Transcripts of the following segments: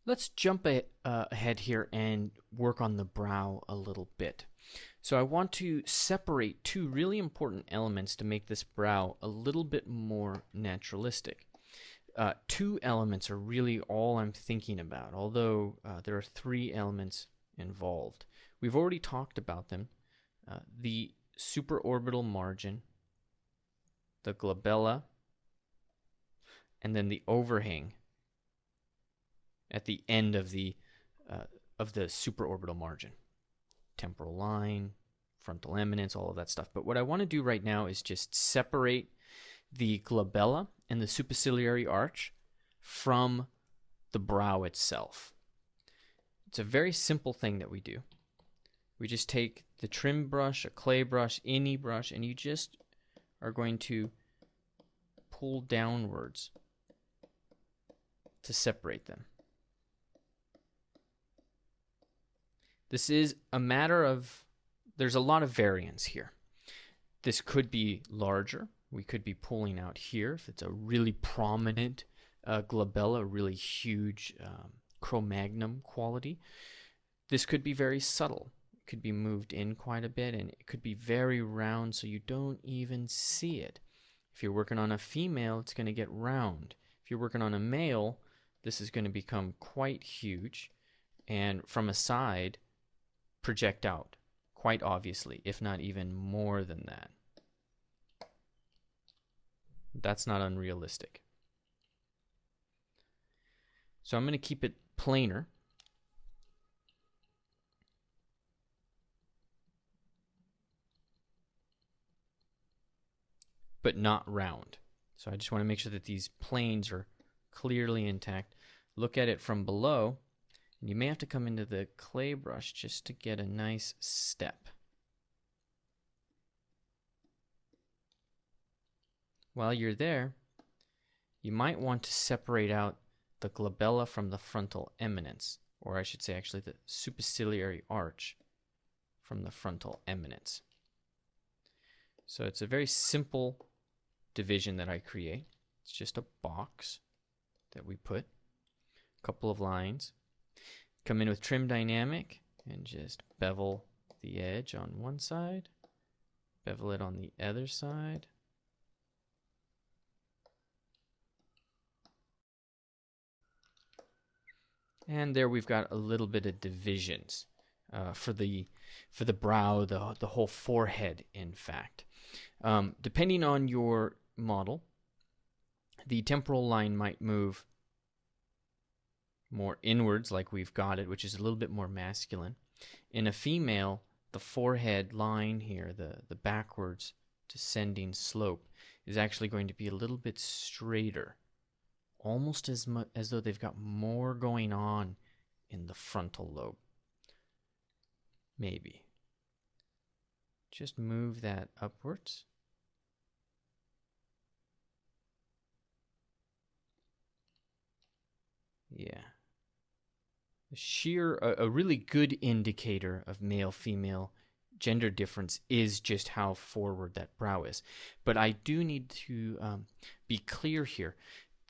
Let's jump ahead here and work on the brow a little bit. So I want to separate two really important elements to make this brow a little bit more naturalistic. Two elements are really all I'm thinking about, although there are three elements involved. We've already talked about them. The supraorbital margin, the glabella, and then the overhang at the end of the supraorbital margin. Temporal line, frontal eminence, all of that stuff. But what I want to do right now is just separate the glabella and the superciliary arch from the brow itself. It's a very simple thing that we do. We just take the trim brush, a clay brush, any brush, and you just are going to pull downwards to separate them. This is a matter of, there's a lot of variance here. This could be larger. We could be pulling out here if it's a really prominent glabella, a really huge Cro-Magnon quality. This could be very subtle. It could be moved in quite a bit, and it could be very round so you don't even see it. If you're working on a female, it's going to get round. If you're working on a male, this is going to become quite huge, and from a side, project out quite obviously, if not even more than that. That's not unrealistic. So I'm going to keep it planar. But not round. So I just want to make sure that these planes are clearly intact. Look at it from below. And you may have to come into the clay brush just to get a nice step. While you're there, you might want to separate out the glabella from the frontal eminence, or I should say actually the superciliary arch from the frontal eminence. So it's a very simple division that I create. It's just a box that we put, a couple of lines. Come in with trim dynamic and just bevel the edge on one side, bevel it on the other side. And there we've got a little bit of divisions for the brow, the whole forehead, in fact. Depending on your model, the temporal line might move more inwards like we've got it, which is a little bit more masculine. In a female, the forehead line here, the backwards descending slope, is actually going to be a little bit straighter, almost as though they've got more going on in the frontal lobe. Maybe. Just move that upwards. Yeah. A really good indicator of male-female gender difference is just how forward that brow is. But I do need to be clear here.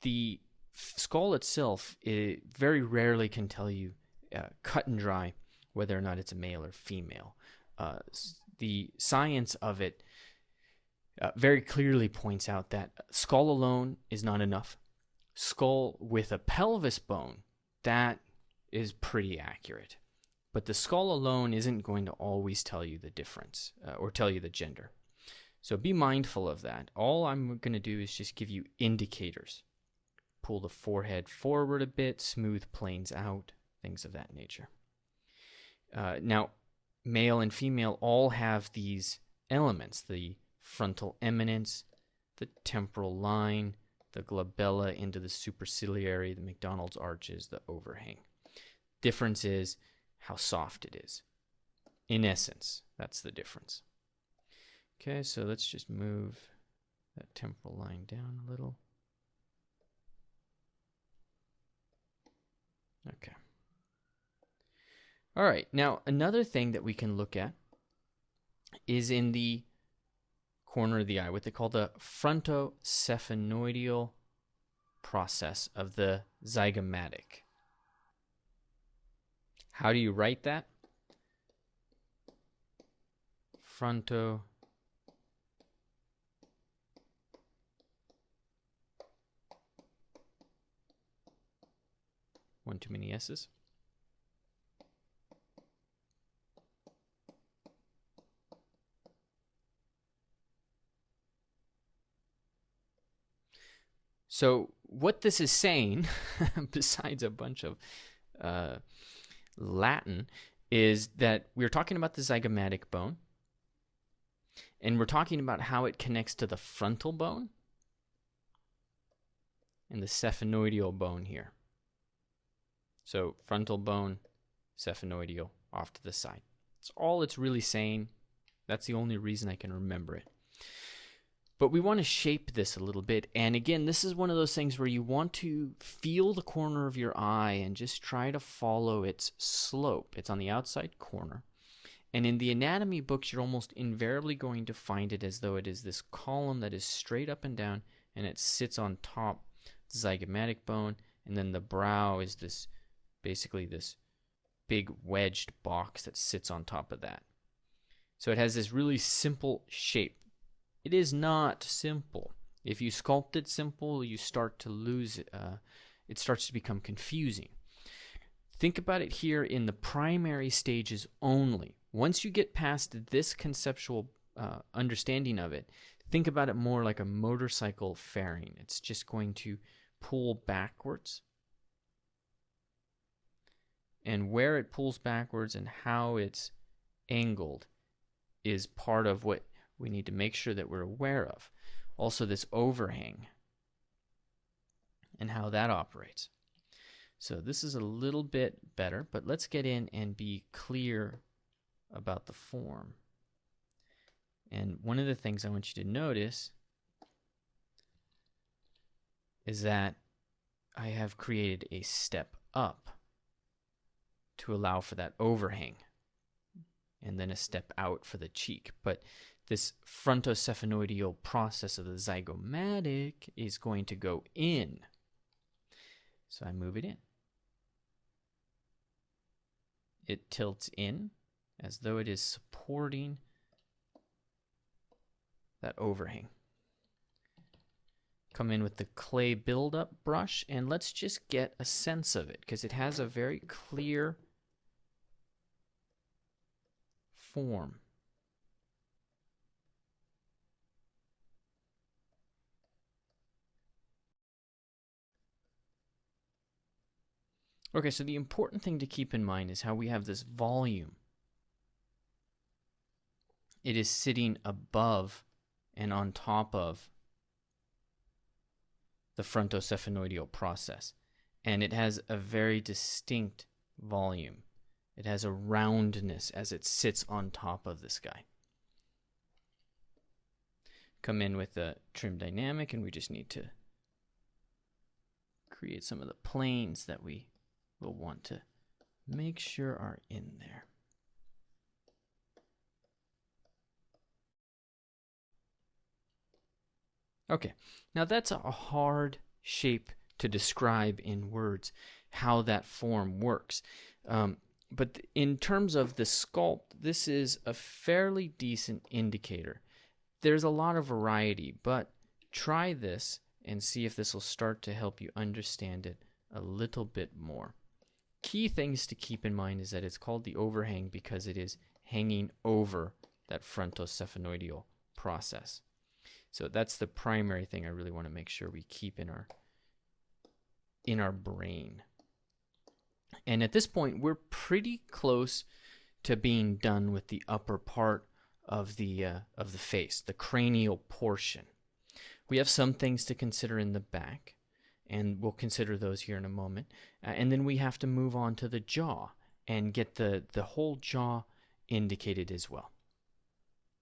The skull itself, it very rarely can tell you cut and dry whether or not it's a male or female. The science of it very clearly points out that skull alone is not enough. Skull with a pelvis bone, that is pretty accurate. But the skull alone isn't going to always tell you the difference or tell you the gender. So be mindful of that. All I'm going to do is just give you indicators. Pull the forehead forward a bit, smooth planes out, things of that nature. Now, male and female all have these elements, the frontal eminence, the temporal line, the glabella into the superciliary, the McDonald's arches, the overhang. Difference is how soft it is. In essence, that's the difference. Okay, so let's just move that temporal line down a little. Okay. All right, now another thing that we can look at is in the corner of the eye, what they call the frontocephenoidal process of the zygomatic. How do you write that? Fronto one too many S's. So what this is saying, besides a bunch of Latin, is that we're talking about the zygomatic bone, and we're talking about how it connects to the frontal bone and the sphenoidal bone here. So frontal bone, sphenoidal off to the side. That's all it's really saying. That's the only reason I can remember it. But we want to shape this a little bit. And again, this is one of those things where you want to feel the corner of your eye and just try to follow its slope. It's on the outside corner. And in the anatomy books, you're almost invariably going to find it as though it is this column that is straight up and down, and it sits on top the zygomatic bone, and then the brow is this, basically this big wedged box that sits on top of that. So it has this really simple shape. It is not simple. If you sculpt it simple, you start to lose it. It starts to become confusing. Think about it here in the primary stages only. Once you get past this conceptual understanding of it, think about it more like a motorcycle fairing. It's just going to pull backwards. And where it pulls backwards and how it's angled is part of what we need to make sure that we're aware of. Also, this overhang and how that operates. So this is a little bit better, but let's get in and be clear about the form. And one of the things I want you to notice is that I have created a step up to allow for that overhang, and then a step out for the cheek. But this frontosphenoidal process of the zygomatic is going to go in. So I move it in. It tilts in as though it is supporting that overhang. Come in with the clay buildup brush, and let's just get a sense of it, because it has a very clear form. Okay, so the important thing to keep in mind is how we have this volume. It is sitting above and on top of the frontosphenoidal process, and it has a very distinct volume. It has a roundness as it sits on top of this guy. Come in with the trim dynamic, and we just need to create some of the planes that we will want to make sure are in there. Okay, now that's a hard shape to describe in words, how that form works. But in terms of the sculpt, this is a fairly decent indicator. There's a lot of variety, but try this and see if this will start to help you understand it a little bit more. Key things to keep in mind is that it's called the overhang because it is hanging over that frontosphenoidal process. So that's the primary thing I really want to make sure we keep in our brain. And at this point, we're pretty close to being done with the upper part of the face, the cranial portion. We have some things to consider in the back, and we'll consider those here in a moment. And then we have to move on to the jaw and get the whole jaw indicated as well.